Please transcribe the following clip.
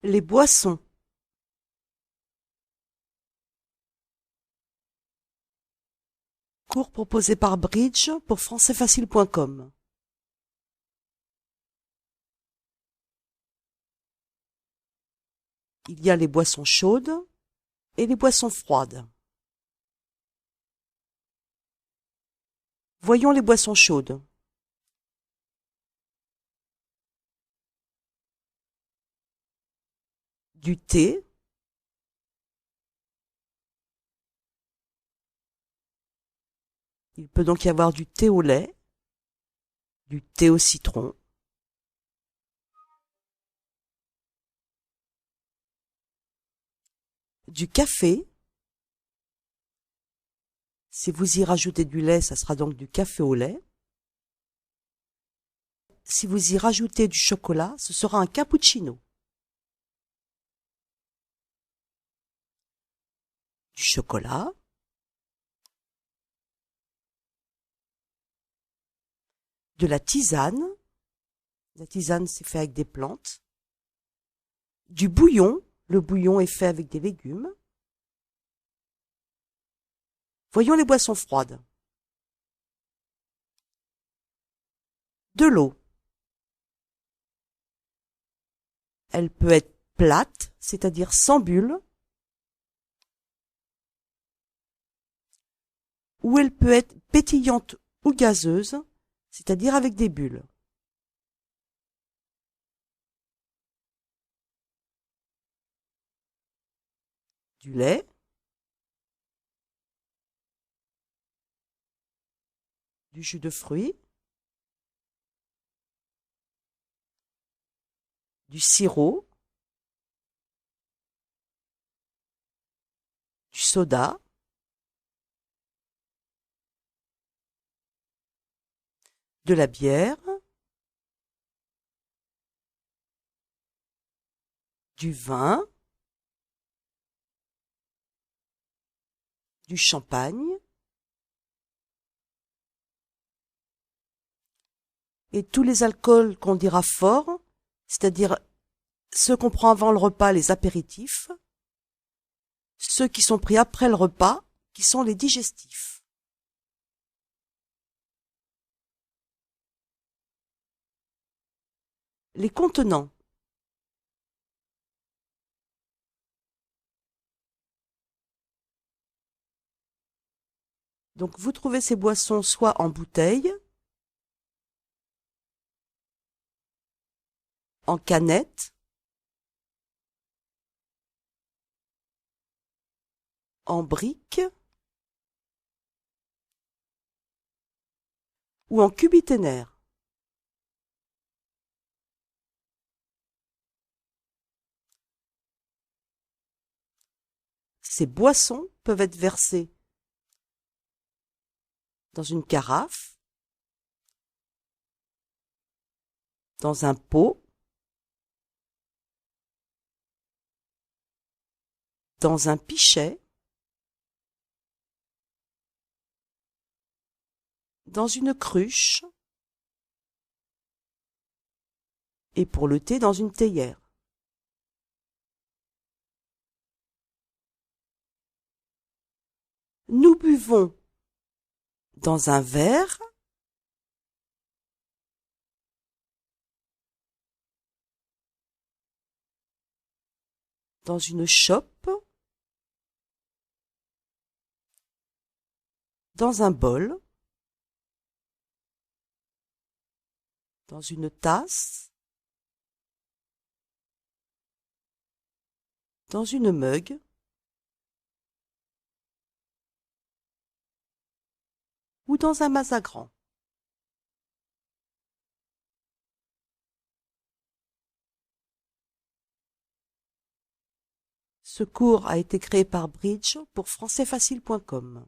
Les boissons. Cours proposé par Bridge pour françaisfacile.com. Il y a les boissons chaudes et les boissons froides. Voyons les boissons chaudes. Du thé, il peut donc y avoir du thé au lait, du thé au citron, du café. Si vous y rajoutez du lait, ça sera donc du café au lait. Si vous y rajoutez du chocolat, ce sera un cappuccino. Du chocolat, de la tisane. La tisane, c'est fait avec des plantes. Du bouillon. Le bouillon est fait avec des légumes. Voyons les boissons froides. De l'eau. Elle peut être plate, c'est-à-dire sans bulles, ou elle peut être pétillante ou gazeuse, c'est-à-dire avec des bulles. Du lait, du jus de fruits, du sirop, du soda, de la bière, du vin, du champagne, et tous les alcools qu'on dira forts, c'est-à-dire ceux qu'on prend avant le repas, les apéritifs, ceux qui sont pris après le repas, qui sont les digestifs. Les contenants. Donc vous trouvez ces boissons soit en bouteille, en canette, en brique ou en cubiténaire. Ces boissons peuvent être versées dans une carafe, dans un pot, dans un pichet, dans une cruche et pour le thé dans une théière. Nous buvons dans un verre, dans une chope, dans un bol, dans une tasse, dans une mug, ou dans un mazagran. Ce cours a été créé par Bridge pour françaisfacile.com.